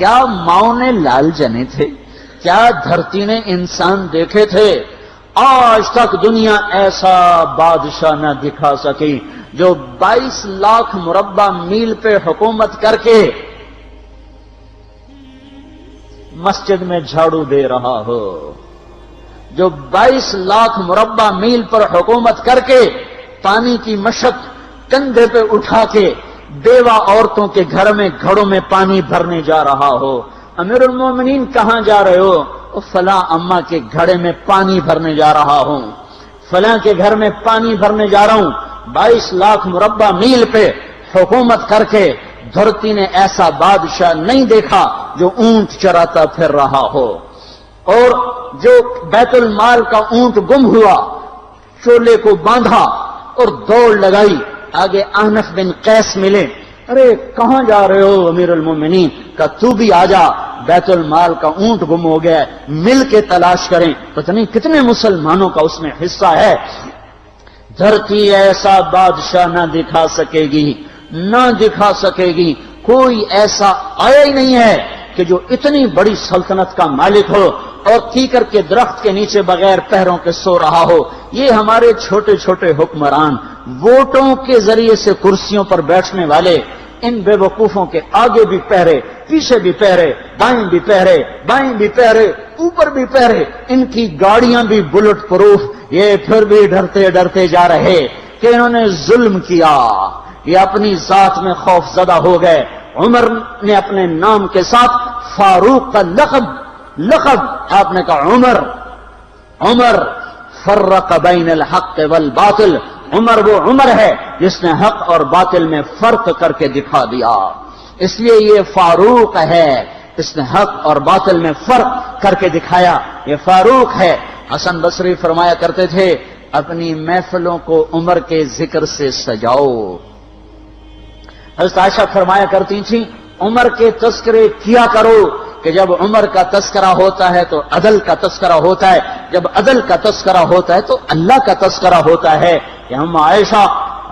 کیا ماؤں نے لال جنے تھے؟ کیا دھرتی نے انسان دیکھے تھے؟ آج تک دنیا ایسا بادشاہ نہ دکھا سکی جو 22 لاکھ مربع میل پہ حکومت کر کے مسجد میں جھاڑو دے رہا ہو، جو 22 لاکھ مربع میل پر حکومت کر کے پانی کی مشق کندھے پہ اٹھا کے بیوہ عورتوں کے گھر میں گھڑوں میں پانی بھرنے جا رہا ہو۔ امیر المومنین کہاں جا رہے ہو؟ فلاں اماں کے گھڑے میں پانی بھرنے جا رہا ہوں، فلاں کے گھر میں پانی بھرنے جا رہا ہوں۔ 22 لاکھ مربع میل پہ حکومت کر کے دھرتی نے ایسا بادشاہ نہیں دیکھا جو اونٹ چراتا پھر رہا ہو، اور جو بیت المال کا اونٹ گم ہوا، چولے کو باندھا اور دوڑ لگائی، آگے احنف بن قیس ملے، ارے کہاں جا رہے ہو امیر المومنین؟ کہ تو بھی آ جا، بیت المال کا اونٹ گم ہو گیا ہے، مل کے تلاش کریں۔ پتہ نہیں کتنے مسلمانوں کا اس میں حصہ ہے۔ دھرتی ایسا بادشاہ نہ دکھا سکے گی، نہ دکھا سکے گی، کوئی ایسا آیا ہی نہیں ہے کہ جو اتنی بڑی سلطنت کا مالک ہو اور کیکر کے درخت کے نیچے بغیر پیروں کے سو رہا ہو۔ یہ ہمارے چھوٹے چھوٹے حکمران، ووٹوں کے ذریعے سے کرسیوں پر بیٹھنے والے، ان بے وقوفوں کے آگے بھی پہرے، پیچھے بھی پہرے، بائیں بھی پہرے، بائیں بھی پہرے، اوپر بھی پہرے، ان کی گاڑیاں بھی بلٹ پروف، یہ پھر بھی ڈرتے ڈرتے جا رہے کہ انہوں نے ظلم کیا، یہ اپنی ذات میں خوف زدہ ہو گئے۔ عمر نے اپنے نام کے ساتھ فاروق کا لقب آپ نے کہا عمر فرق بین الحق والباطل، عمر وہ عمر ہے جس نے حق اور باطل میں فرق کر کے دکھا دیا، اس لیے یہ فاروق ہے، اس نے حق اور باطل میں فرق کر کے دکھایا، یہ فاروق ہے۔ حسن بصری فرمایا کرتے تھے اپنی محفلوں کو عمر کے ذکر سے سجاؤ۔ حضرت عائشہ فرمایا کرتی تھیں عمر کے تذکرے کیا کرو کہ جب عمر کا تذکرہ ہوتا ہے تو عدل کا تذکرہ ہوتا ہے، جب عدل کا تذکرہ ہوتا ہے تو اللہ کا تذکرہ ہوتا ہے۔ کہ ہم عائشہ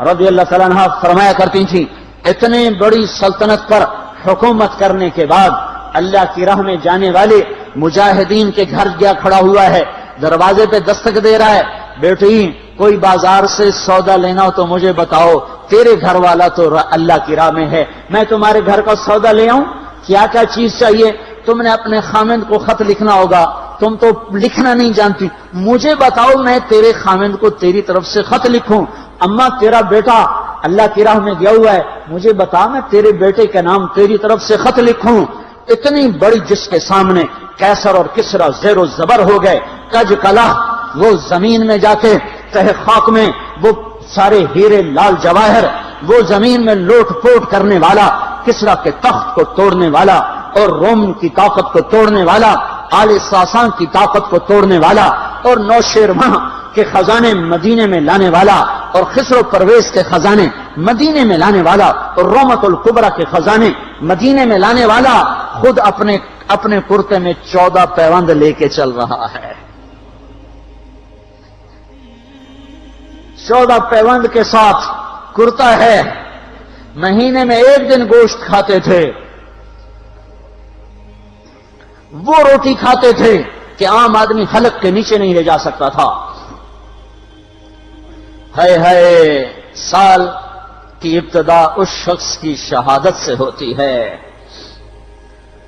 رضی اللہ تعالیٰ عنہا فرمایا کرتی تھیں اتنے بڑی سلطنت پر حکومت کرنے کے بعد اللہ کی راہ میں جانے والے مجاہدین کے گھر گیا کھڑا ہوا ہے، دروازے پہ دستک دے رہا ہے، بیٹی کوئی بازار سے سودا لینا ہو تو مجھے بتاؤ، تیرے گھر والا تو اللہ کی راہ میں ہے، میں تمہارے گھر کا سودا لے آؤں، کیا کیا چیز چاہیے؟ تم نے اپنے خامند کو خط لکھنا ہوگا، تم تو لکھنا نہیں جانتی، مجھے بتاؤ میں تیرے خامند کو تیری طرف سے خط لکھوں۔ اما تیرا بیٹا اللہ کی راہ میں گیا ہوا ہے، مجھے بتا میں تیرے بیٹے کے نام تیری طرف سے خط لکھوں۔ اتنی بڑی جس کے سامنے قیصر اور کسرا زیر و زبر ہو گئے، کج کلا، وہ زمین میں جا کے تہ خاک میں وہ سارے ہیرے لال جواہر، وہ زمین میں لوٹ پوٹ کرنے والا، کسرا کے تخت کو توڑنے والا اور روم کی طاقت کو توڑنے والا، آل ساسان کی طاقت کو توڑنے والا اور نوشیروان کے خزانے مدینے میں لانے والا اور خسرو پرویز کے خزانے مدینے میں لانے والا اور رومت الکبرا کے خزانے مدینے میں لانے والا خود اپنے کرتے میں 14 پیوند لے کے چل رہا ہے۔ 14 پیوند کے ساتھ کرتا ہے، مہینے میں 1 دن گوشت کھاتے تھے، وہ روٹی کھاتے تھے کہ عام آدمی حلق کے نیچے نہیں لے جا سکتا تھا۔ ہے سال کی ابتدا اس شخص کی شہادت سے ہوتی ہے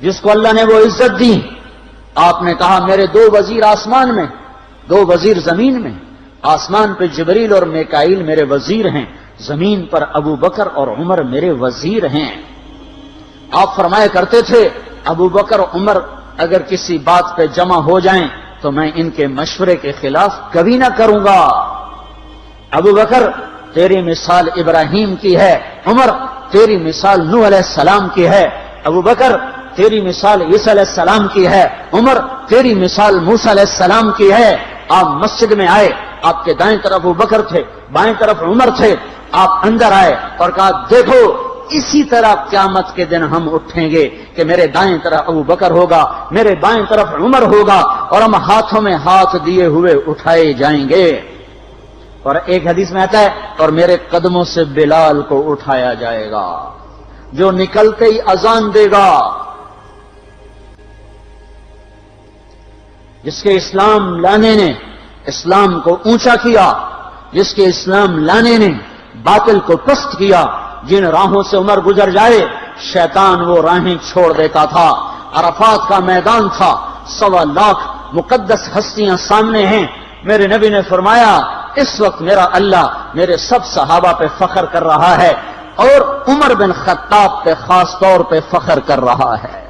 جس کو اللہ نے وہ عزت دی۔ آپ نے کہا میرے 2 وزیر آسمان میں، 2 وزیر زمین میں، آسمان پہ جبریل اور میکائیل میرے وزیر ہیں، زمین پر ابو بکر اور عمر میرے وزیر ہیں۔ آپ فرمایا کرتے تھے ابو بکر عمر اگر کسی بات پہ جمع ہو جائیں تو میں ان کے مشورے کے خلاف کبھی نہ کروں گا۔ ابو بکر تیری مثال ابراہیم کی ہے، عمر تیری مثال نوح علیہ السلام کی ہے، ابو بکر تیری مثال عیسیٰ علیہ السلام کی ہے، عمر تیری مثال موسیٰ علیہ السلام کی ہے۔ آپ مسجد میں آئے، آپ کے دائیں طرف ابو بکر تھے، بائیں طرف عمر تھے، آپ اندر آئے اور کہا دیکھو اسی طرح قیامت کے دن ہم اٹھیں گے کہ میرے دائیں طرف ابو بکر ہوگا، میرے بائیں طرف عمر ہوگا اور ہم ہاتھوں میں ہاتھ دیے ہوئے اٹھائے جائیں گے۔ اور ایک حدیث میں آتا ہے اور میرے قدموں سے بلال کو اٹھایا جائے گا جو نکلتے ہی اذان دے گا، جس کے اسلام لانے نے اسلام کو اونچا کیا، جس کے اسلام لانے نے باطل کو پست کیا، جن راہوں سے عمر گزر جائے شیطان وہ راہیں چھوڑ دیتا تھا۔ عرفات کا میدان تھا، 1.25 لاکھ مقدس ہستیاں سامنے ہیں۔ میرے نبی نے فرمایا اس وقت میرا اللہ میرے سب صحابہ پہ فخر کر رہا ہے اور عمر بن خطاب پہ خاص طور پہ فخر کر رہا ہے،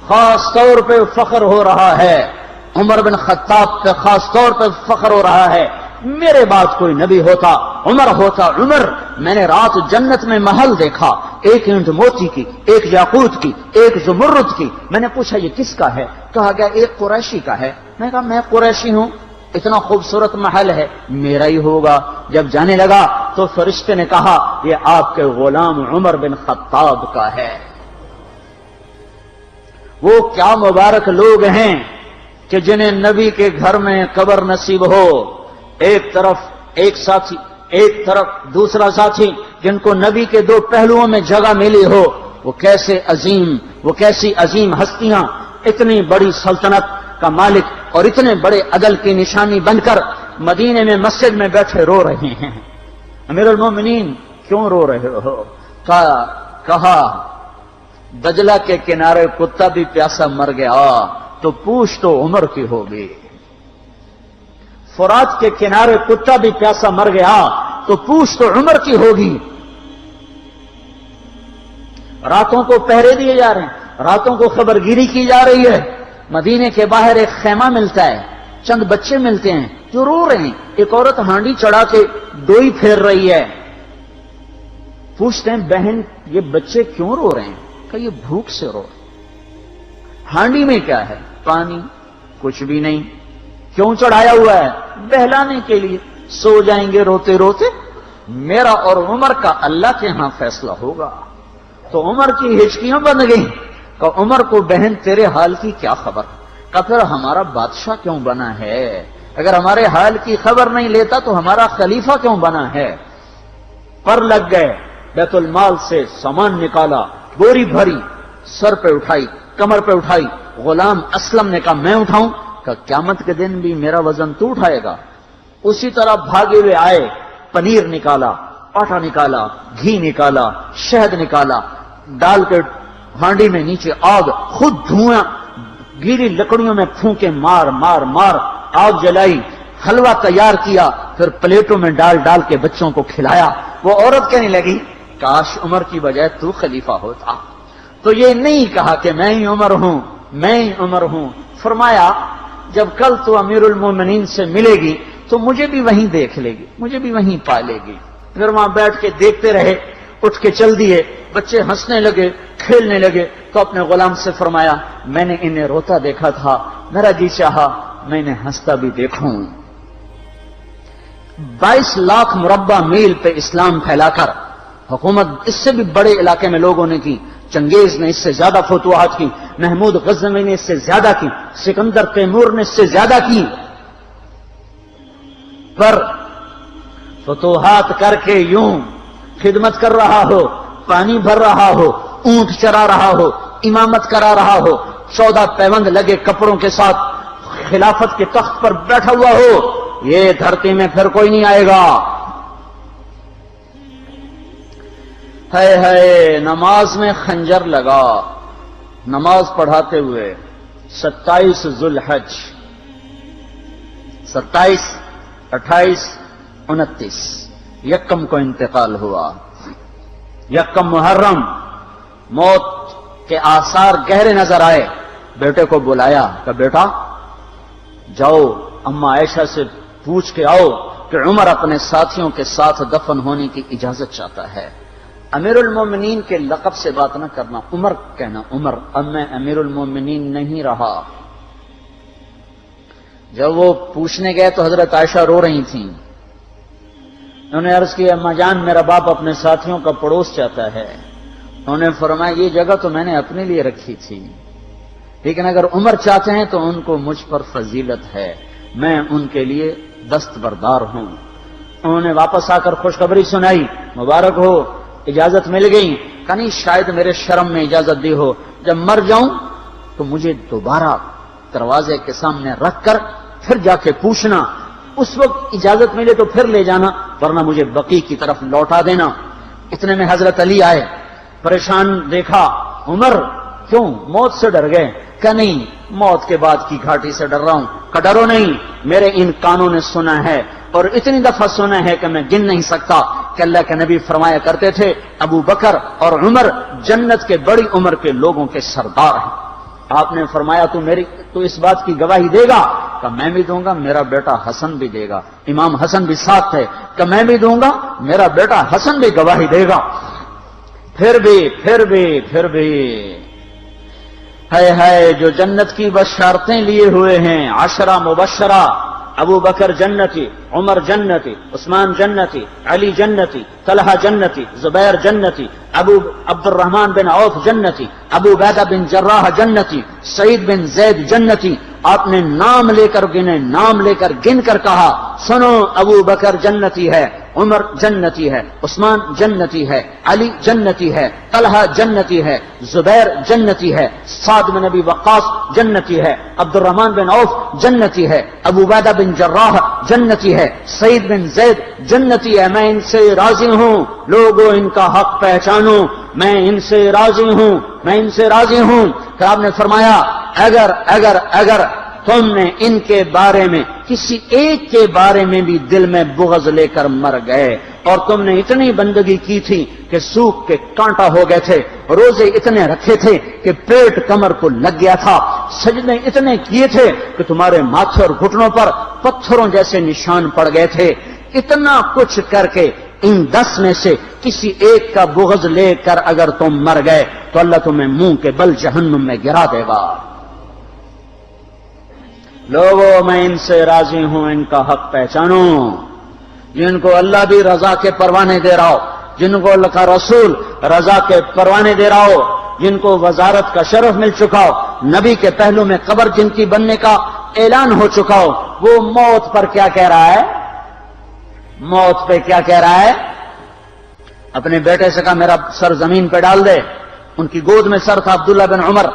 خاص طور پہ فخر ہو رہا ہے، عمر بن خطاب پہ خاص طور پہ فخر ہو رہا ہے۔ میرے بعد کوئی نبی ہوتا عمر ہوتا۔ عمر، میں نے رات جنت میں محل دیکھا، ایک اینٹ موتی کی، ایک یاقوت کی، ایک زمرد کی۔ میں نے پوچھا یہ کس کا ہے؟ کہا گیا ایک قریشی کا ہے۔ میں نے کہا میں قریشی ہوں، اتنا خوبصورت محل ہے، میرا ہی ہوگا۔ جب جانے لگا تو فرشتے نے کہا یہ آپ کے غلام عمر بن خطاب کا ہے۔ وہ کیا مبارک لوگ ہیں کہ جنہیں نبی کے گھر میں قبر نصیب ہو، ایک طرف ایک ساتھی، ایک طرف دوسرا ساتھی، جن کو نبی کے دو پہلوؤں میں جگہ ملی ہو۔ وہ کیسی عظیم ہستیاں، اتنی بڑی سلطنت کا مالک اور اتنے بڑے عدل کی نشانی بن کر مدینے میں مسجد میں بیٹھے رو رہے ہیں۔ امیر المومنین کیوں رو رہے ہو؟ کہا دجلہ کے کنارے کتا بھی پیاسا مر گیا تو پوچھ تو عمر کی ہوگی، فرات کے کنارے کتا بھی پیاسا مر گیا تو پوچھ تو عمر کی ہوگی۔ راتوں کو پہرے دیے جا رہے ہیں، راتوں کو خبرگیری کی جا رہی ہے۔ مدینے کے باہر ایک خیمہ ملتا ہے، چند بچے ملتے ہیں جو رو رہے ہیں۔ ایک عورت ہانڈی چڑھا کے ڈوئی پھیر رہی ہے۔ پوچھتے ہیں بہن یہ بچے کیوں رو رہے ہیں؟ کہ یہ بھوک سے رو رہے ہیں۔ ہانڈی میں کیا ہے؟ پانی، کچھ بھی نہیں۔ کیوں چڑھایا ہوا ہے؟ بہلانے کے لیے۔ سو جائیں گے روتے روتے، میرا اور عمر کا اللہ کے ہاں فیصلہ ہوگا۔ تو عمر کی ہچکیاں بن گئیں کہ عمر کو بہن تیرے حال کی کیا خبر؟ کہ پھر ہمارا بادشاہ کیوں بنا ہے؟ اگر ہمارے حال کی خبر نہیں لیتا تو ہمارا خلیفہ کیوں بنا ہے؟ پر لگ گئے، بیت المال سے سامان نکالا، بوری بھری، سر پہ اٹھائی، کمر پہ اٹھائی۔ غلام اسلم نے کہا میں اٹھاؤں؟ کہ قیامت کے دن بھی میرا وزن تو اٹھائے گا۔ اسی طرح بھاگے ہوئے آئے، پنیر نکالا، آٹا نکالا، گھی نکالا، شہد نکالا، ڈال کے ہانڈی میں نیچے آگ، خود دھواں، گیلی لکڑیوں میں پھونکے مار مار مار آگ جلائی، حلوہ تیار کیا، پھر پلیٹوں میں ڈال ڈال کے بچوں کو کھلایا۔ وہ عورت کہنے لگی کاش عمر کی بجائے تو خلیفہ ہوتا۔ تو یہ نہیں کہا کہ میں ہی عمر ہوں، میں ہی عمر ہوں۔ فرمایا جب کل تو امیر المومنین سے ملے گی تو مجھے بھی وہیں دیکھ لے گی، مجھے بھی وہیں پا لے گی۔ پھر وہاں بیٹھ کے دیکھتے رہے، اٹھ کے چل دیے۔ بچے ہنسنے لگے، کھیلنے لگے، تو اپنے غلام سے فرمایا میں نے انہیں روتا دیکھا تھا، میرا جی چاہا میں انہیں ہنستا بھی دیکھوں۔ 22 لاکھ مربع میل پہ اسلام پھیلا کر حکومت اس سے بھی بڑے علاقے میں لوگوں نے کی۔ چنگیز نے اس سے زیادہ فتوحات کی، محمود غزنوی نے اس سے زیادہ کی، سکندر تیمور نے اس سے زیادہ کی۔ پر فتوحات کر کے یوں خدمت کر رہا ہو، پانی بھر رہا ہو، اونٹ چرا رہا ہو، امامت کرا رہا ہو، 14 پیوند لگے کپڑوں کے ساتھ خلافت کے تخت پر بیٹھا ہوا ہو، یہ دھرتی میں پھر کوئی نہیں آئے گا۔ ہے نماز میں خنجر لگا، نماز پڑھاتے ہوئے 27 ذوالحج، 27، 28، 29 یکم کو انتقال ہوا۔ یکم محرم موت کے آثار گہرے نظر آئے۔ بیٹے کو بلایا کہ بیٹا جاؤ اما عائشہ سے پوچھ کے آؤ کہ عمر اپنے ساتھیوں کے ساتھ دفن ہونے کی اجازت چاہتا ہے۔ امیر المومنین کے لقب سے بات نہ کرنا، عمر کہنا، عمر اب میں امیر المومنین نہیں رہا۔ جب وہ پوچھنے گئے تو حضرت عائشہ رو رہی تھیں۔ انہوں نے عرض کی اما جان میرا باپ اپنے ساتھیوں کا پڑوس چاہتا ہے۔ انہوں نے فرمایا یہ جگہ تو میں نے اپنے لیے رکھی تھی، لیکن اگر عمر چاہتے ہیں تو ان کو مجھ پر فضیلت ہے، میں ان کے لیے دستبردار ہوں۔ انہوں نے واپس آ کر خوشخبری سنائی، مبارک ہو اجازت مل گئی۔ کہ نہیں شاید میرے شرم میں اجازت دی ہو، جب مر جاؤں تو مجھے دوبارہ دروازے کے سامنے رکھ کر پھر جا کے پوچھنا، اس وقت اجازت ملے تو پھر لے جانا، ورنہ مجھے بقی کی طرف لوٹا دینا۔ اتنے میں حضرت علی آئے، پریشان دیکھا، عمر کیوں موت سے ڈر گئے؟ کہ نہیں، موت کے بعد کی گھاٹی سے ڈر رہا ہوں۔ کہ ڈرو نہیں، میرے ان کانوں نے سنا ہے اور اتنی دفعہ سنا ہے کہ میں گن نہیں سکتا کہ اللہ کے نبی فرمایا کرتے تھے ابو بکر اور عمر جنت کے بڑی عمر کے لوگوں کے سردار ہیں۔ آپ نے فرمایا تو اس بات کی گواہی دے گا؟ کہ میں بھی دوں گا، میرا بیٹا حسن بھی دے گا۔ امام حسن بھی ساتھ تھے۔ کہ میں بھی دوں گا، میرا بیٹا حسن بھی گواہی دے گا۔ پھر بھی ہے جو جنت کی بشارتیں لیے ہوئے ہیں، 10 مبشرہ، ابو بکر جنتی، عمر جنتی، عثمان جنتی، علی جنتی، طلحہ جنتی، زبیر جنتی، ابو عبد الرحمن بن عوف جنتی، ابو عبیدہ بن جراح جنتی، سعید بن زید جنتی۔ آپ نے نام لے کر گنے، نام لے کر گن کر کہا، سنو ابو بکر جنتی ہے، عمر جنتی ہے، عثمان جنتی ہے، علی جنتی ہے، طلحہ جنتی ہے، زبیر جنتی ہے، سعد بن ابی وقاص جنتی ہے، عبد الرحمن بن عوف جنتی ہے، ابو عبیدہ بن جراح جنتی ہے، سعید بن زید جنتی ہے۔ میں ان سے راضی ہوں، لوگوں ان کا حق پہچانو، میں ان سے راضی ہوں، میں ان سے راضی ہوں۔ کہ آپ نے فرمایا اگر تم نے ان کے بارے میں کسی ایک کے بارے میں بھی دل میں بغض لے کر مر گئے، اور تم نے اتنی بندگی کی تھی کہ سوکھ کے کانٹا ہو گئے تھے، روزے اتنے رکھے تھے کہ پیٹ کمر کو لگ گیا تھا، سجدے اتنے کیے تھے کہ تمہارے ماتھے اور گھٹنوں پر پتھروں جیسے نشان پڑ گئے تھے، اتنا کچھ کر کے ان 10 میں سے کسی ایک کا بغض لے کر اگر تم مر گئے تو اللہ تمہیں منہ کے بل جہنم میں گرا دے گا۔ لوگوں میں ان سے راضی ہوں، ان کا حق پہچانو۔ جن کو اللہ بھی رضا کے پروانے دے رہا ہو، جن کو اللہ کا رسول رضا کے پروانے دے رہا ہو، جن کو وزارت کا شرف مل چکا ہو، نبی کے پہلو میں قبر جن کی بننے کا اعلان ہو چکا ہو، وہ موت پر کیا کہہ رہا ہے؟ موت پہ کیا کہہ رہا ہے؟ اپنے بیٹے سے کہا میرا سر زمین پہ ڈال دے۔ ان کی گود میں سر تھا عبداللہ بن عمر،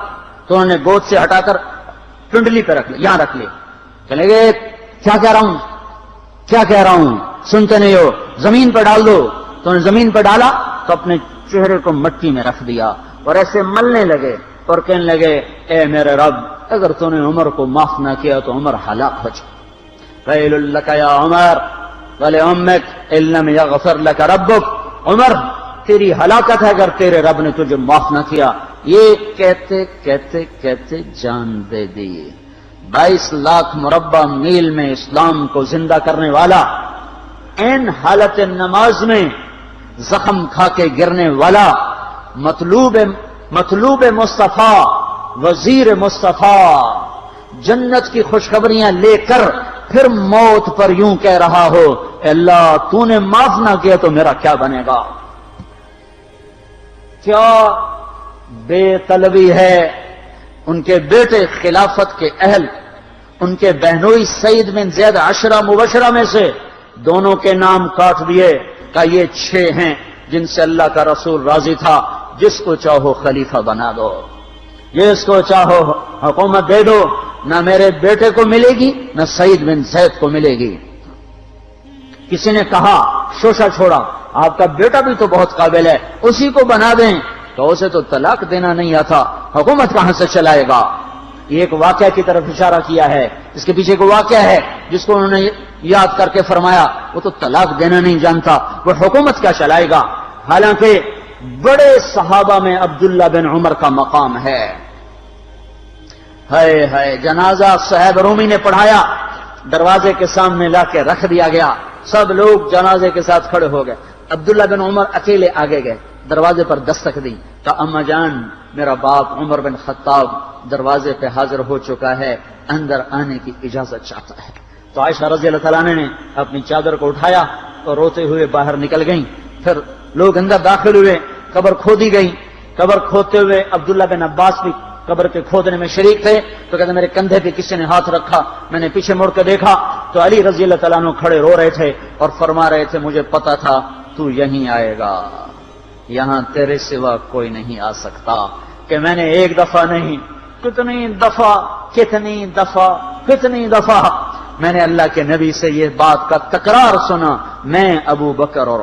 تو انہوں نے گود سے ہٹا کر پنڈلی پہ رکھ لیا، یہاں رکھ لیا۔ چلے گئے، کیا کہہ رہا ہوں سنتے نہیں ہو، زمین پہ ڈال دو۔ تو انہوں نے زمین پہ ڈالا تو اپنے چہرے کو مٹی میں رکھ دیا اور ایسے ملنے لگے اور کہنے لگے، اے میرے رب، اگر تو نے عمر کو معاف نہ کیا تو عمر ہلاک ہو جائے۔ ویل لک یا عمر ولامک ان لم یغفر لک ربک، عمر تیری ہلاکت ہے اگر تیرے رب نے تجھے معاف نہ کیا۔ یہ کہتے کہتے کہتے جان دے دی۔ 22 لاکھ مربع میل میں اسلام کو زندہ کرنے والا، این حالت نماز میں زخم کھا کے گرنے والا، مطلوب مصطفیٰ، وزیر مصطفیٰ، جنت کی خوشخبریاں لے کر پھر موت پر یوں کہہ رہا ہو، اے اللہ تو نے معاف نہ کیا تو میرا کیا بنے گا؟ کیا بے طلبی ہے۔ ان کے بیٹے خلافت کے اہل، ان کے بہنوئی سعید بن زید 10 مبشرہ میں سے دونوں کے نام کاٹ دیے کہ یہ 6 ہیں جن سے اللہ کا رسول راضی تھا، جس کو چاہو خلیفہ بنا دو، جس کو چاہو حکومت دے دو، نہ میرے بیٹے کو ملے گی نہ سعید بن زید کو ملے گی۔ کسی نے کہا شوشہ چھوڑا، آپ کا بیٹا بھی تو بہت قابل ہے، اسی کو بنا دیں۔ تو اسے تو طلاق دینا نہیں آتا، حکومت کہاں سے چلائے گا؟ یہ ایک واقعہ کی طرف اشارہ کیا ہے، اس کے پیچھے کوئی واقعہ ہے جس کو انہوں نے یاد کر کے فرمایا وہ تو طلاق دینا نہیں جانتا، وہ حکومت کیا چلائے گا؟ حالانکہ بڑے صحابہ میں عبداللہ بن عمر کا مقام ہے۔ ہے جنازہ صہیب رومی نے پڑھایا، دروازے کے سامنے لا کے رکھ دیا گیا، سب لوگ جنازے کے ساتھ کھڑے ہو گئے، عبداللہ بن عمر اکیلے آگے گئے، دروازے پر دستک دی تو اما جان میرا باپ عمر بن خطاب دروازے پہ حاضر ہو چکا ہے، اندر آنے کی اجازت چاہتا ہے۔ تو عائشہ رضی اللہ تعالیٰ نے اپنی چادر کو اٹھایا اور روتے ہوئے باہر نکل گئیں۔ پھر لوگ اندر داخل ہوئے، قبر کھودی گئی، قبر کھودتے ہوئے عبداللہ بن عباس بھی قبر کے کھودنے میں شریک تھے، تو کہتے میرے کندھے پہ کسی نے ہاتھ رکھا، میں نے پیچھے مڑ کے دیکھا تو علی رضی اللہ تعالیٰ عنہ کھڑے رو رہے تھے اور فرما رہے تھے مجھے پتا تھا تو یہیں آئے گا، یہاں تیرے سوا کوئی نہیں آ سکتا، کہ میں نے ایک دفعہ نہیں کتنی دفعہ میں نے اللہ کے نبی سے یہ بات کا تکرار سنا، میں ابو بکر اور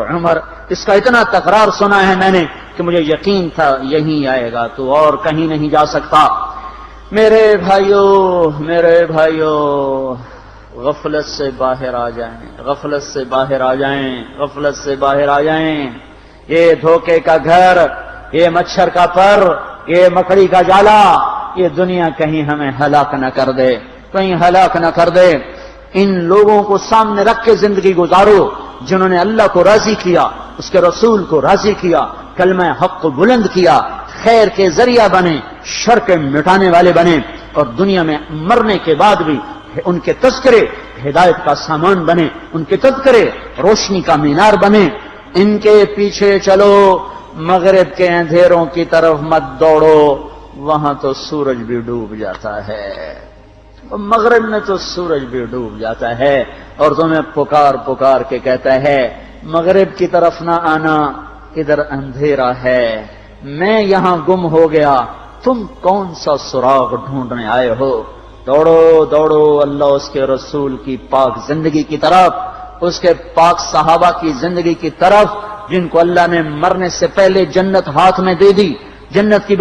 عمر، اس کا اتنا تکرار سنا ہے میں نے کہ مجھے یقین تھا یہیں آئے گا، تو اور کہیں نہیں جا سکتا۔ میرے بھائیو غفلت سے باہر آ جائیں، یہ دھوکے کا گھر، یہ مچھر کا پر، یہ مکڑی کا جالا، یہ دنیا کہیں ہمیں ہلاک نہ کر دے۔ ان لوگوں کو سامنے رکھ کے زندگی گزارو جنہوں نے اللہ کو راضی کیا، اس کے رسول کو راضی کیا، کلمہ حق کو بلند کیا، خیر کے ذریعہ بنے، شر کے مٹانے والے بنے، اور دنیا میں مرنے کے بعد بھی ان کے تذکرے ہدایت کا سامان بنے، ان کے تذکرے روشنی کا مینار بنے۔ ان کے پیچھے چلو، مغرب کے اندھیروں کی طرف مت دوڑو، وہاں تو سورج بھی ڈوب جاتا ہے، مغرب میں تو سورج بھی ڈوب جاتا ہے، اور تمہیں پکار کے کہتا ہے مغرب کی طرف نہ آنا، ادھر اندھیرا ہے، میں یہاں گم ہو گیا، تم کون سا سراغ ڈھونڈنے آئے ہو؟ دوڑو اللہ اس کے رسول کی پاک زندگی کی طرف، اس کے پاک صحابہ کی زندگی کی طرف، جن کو اللہ نے مرنے سے پہلے جنت ہاتھ میں دے دی، جنت کی